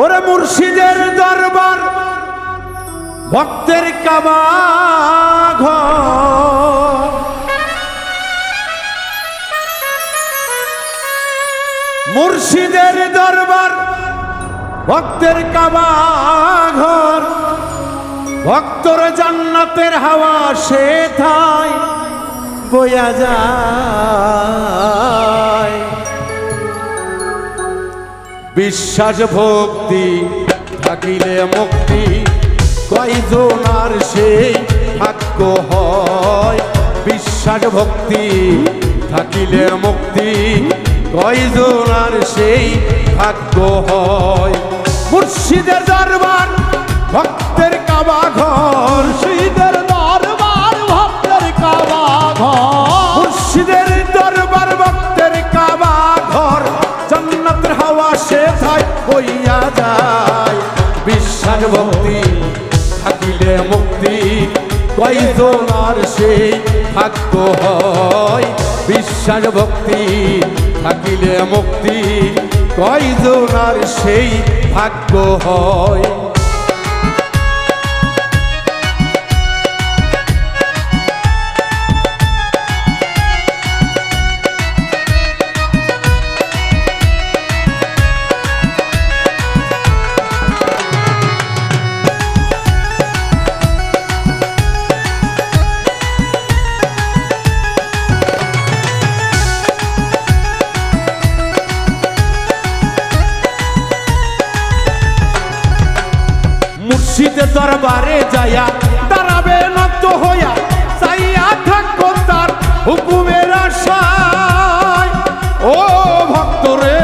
ওরে মুর্শিদের দরবার ভক্তের কাবা ঘর, মুর্শিদের দরবার ভক্তের কাবা ঘর, ভক্তর জান্নাতের হাওয়া সেথায় বয়া যায়। বিশ্বাস ভক্তি থাকিলে মুক্তি, কয়জনার সেই ভাগ্য হয়। বিশ্বাস ভক্তি থাকিলে মুক্তি, কয়জনার সেই ভাগ্য হয়। মুর্শিদের দরবার ভক্তের কাবা ঘর, মুর্শিদের দরবার ভক্তের কাবা ঘর, মুর্শিদের দরবার ভক্তের কাবা ঘর, জান্নাতের হাওয়া সেথায় বইয়া যায়। বিশ্বাস ভক্তি থাকিলে মুক্তি, কয়জনার সেই ভাগ্য হয়। বিশ্বাস ভক্তি থাকিলে মুক্তি, কয়জনার সেই ভাগ্য হয়। মুর্শিদের দরবারে যায়া দাঁড়াবে নত হইয়া, চাইয়া থাকো তার হুকুমের আশায়। ও ভক্তরে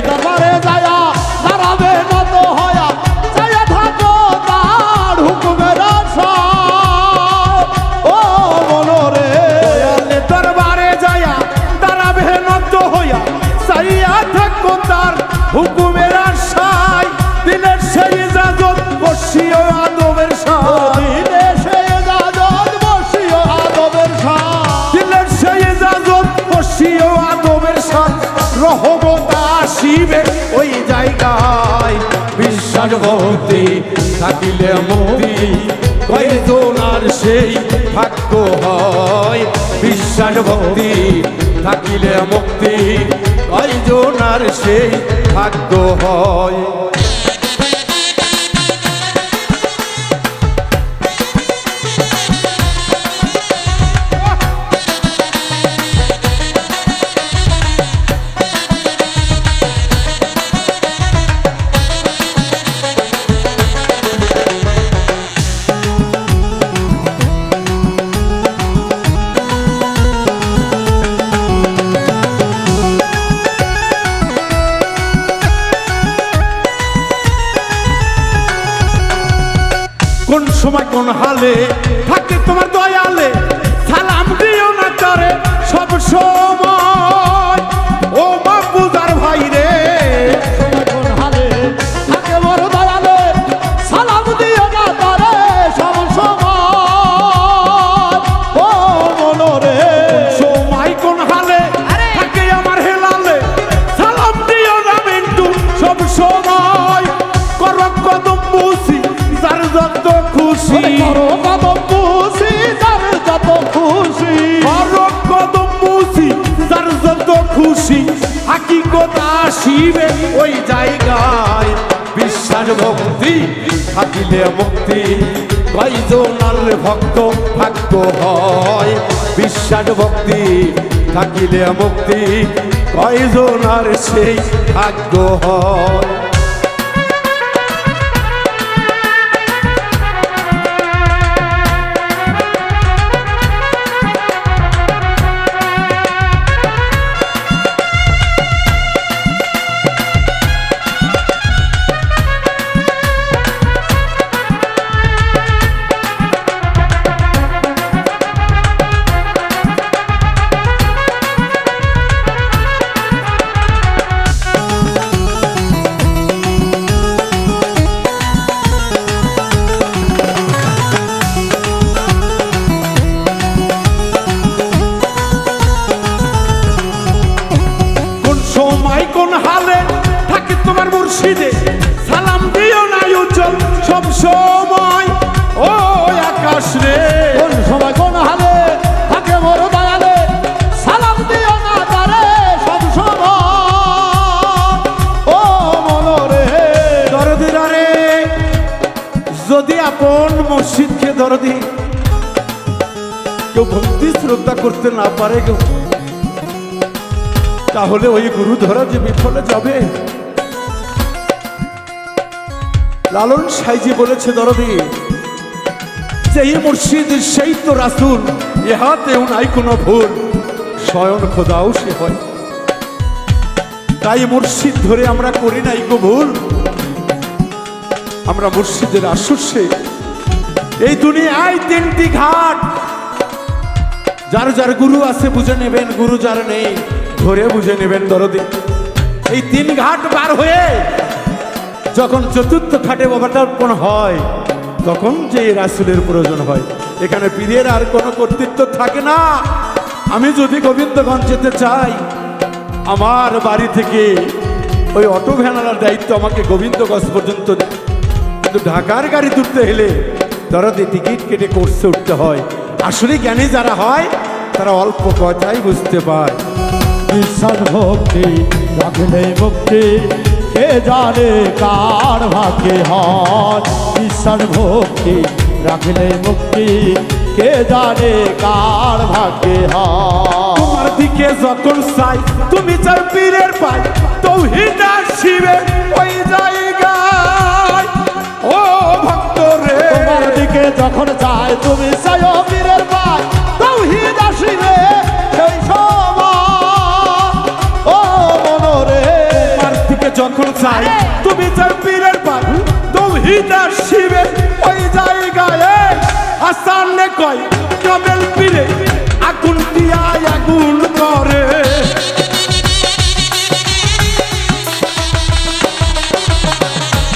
দরবারে যায়া দাঁড়াবে নত হইয়া, চাইয়া থাকো তার হুকুমের আশায়। ও মনোরে দয়ালে দরবারে যায়া দাঁড়াবে নত হইয়া, চাইয়া থাকো তার হুকুমের আশায়। দিনের সেই ইজাজত বসিও আদবের সাথে, দিনে সেই ইজাজত বসিও আদবের সাথে, দিনের সেই ইজাজত বসিও আদবের সাথে। রহমত আসিবে ওই জায়গায়। বিশ্বাস ভক্তি থাকিলে মুক্তি, কয়জনার সেই ভাগ্য হয়। বিশ্বাস ভক্তি থাকিলে মুক্তি, কয়জনার সেই ভাগ্য হয়। কোন সময় কোন হালে থাকে তোমার দয়ালে, সালাম দিও না তারে সব সময়। ও বাপুদার ভাই রে, কোন হালে থাকে মোর দয়ালে, সালাম দিও না তারে সব সময়। ও মনোরে সময় কোন হালে থাকে আমার হেলালে, সালাম দিও না মিন্টু সব সময়। কর কদম বুঝি যার যত খুশি, করো কদম বুঝি যার যত খুশি, কর কদম বুঝি যার যত খুশি। হাকিকত আসিবে ওই জায়গায়। বিশ্বাস ভক্তি থাকিলে মুক্তি, কয়জনার ভক্ত ভাগ্য হয়। বিশ্বাস ভক্তি থাকিলে মুক্তি, কয়জনার সেই ভাগ্য হয়। মুর্শিদকে দরদি কেউ ভক্তি শ্রদ্ধা করতে না পারে কেউ, তাহলে ওই গুরু ধরা যে বিফলে যাবে। লালন সাইজি বলেছে দরদি, যেই মুর্শিদ সেই তো রাসূল, ইহাতেও নাই কোনো ভুল, স্বয়ং খোদাও সে হয়। তাই মুর্শিদ ধরে আমরা করি নাই গো ভুল, আমরা মুর্শিদের আশস্যে এই দুনিয়ায় তিনটি ঘাট, যার যার গুরু আছে বুঝে নেবেন, গুরু যার নেই ধরে বুঝে নেবেন দরদি। এই তিন ঘাট পার হয়ে যখন চতুর্থ ঘাটে অবতরণ হয়, তখন যে রাসূলের প্রয়োজন হয়। এখানে পীরের আর কোনো কর্তৃত্ব থাকে না। আমি যদি গোবিন্দগঞ্জ যেতে চাই, আমার বাড়ি থেকে ওই অটো ভ্যানালার দায়িত্ব আমাকে গোবিন্দগঞ্জ পর্যন্ত, কিন্তু ঢাকার গাড়ি তুলতে হলে দরদি টিকিট কেটে কোর্সে উঠতে হয়। আসলে জ্ঞানী যারা হয় তারা অল্প কথাই বুঝতে পায়। বিশ্বাস ভক্তি রাখলে মুক্তি, কে জানে কার ভাগ্যে হয়। বিশ্বাস ভক্তি রাখলে মুক্তি, কে জানে কার ভাগ্যে হয়। তোমার দিকে যখন চাই তুমি চাই পীরের পাই, তৌহিদ আসিবে ওই জায়গায়। ও ভক্ত রে, তোমার দিকে যখন চাই তুমি চাই পীরের পাই, তৌহিদ আসিবে সেই সময়। ও মনরে, তোমার দিকে যখন চাই তুমি চাই পীরের পাই, তৌহিদ আসিবে ওই জায়গায়। হাসান নে কয় কামেল পীরে আগুন দিয়া আগুন করে।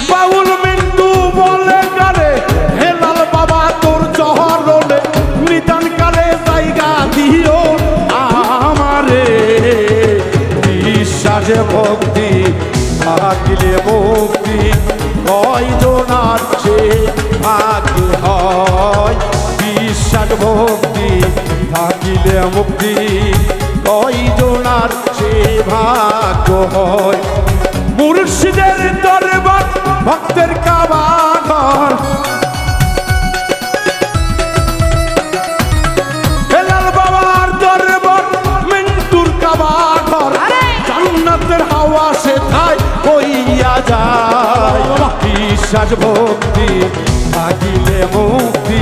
বাউল মিন্টু বলে গারে, হেলাল বাবা তোর চহরলে, নিদান কালে জায়গা দিও আমারে। বিশ্বাসে ভক্তি থাকিলে মুক্তি, কয়জনার সে ভাগ্য হয়। বিশ্বাস ভক্তি থাকিলে মুক্তি, কয়জনার সে ভাগ্য হয়। মুর্শিদের দরবার ভক্তের কাবাঘর, হেলাল বাবার দরবার মিন্টুর কাবাঘর। জান্নাতের হাওয়া সে ঠাই হইয়া যায়। বিশ্বাস ভক্তি থাকিলে মুক্তি,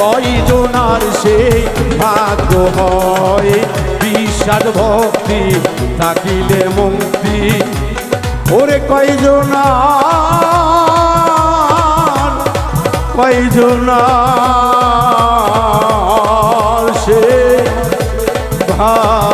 কয়জনার সেই ভাগ্য হয়। বিশ্বাস ভক্তি থাকিলে মুক্তি, ওরে কয়জনার সে ভাগ্য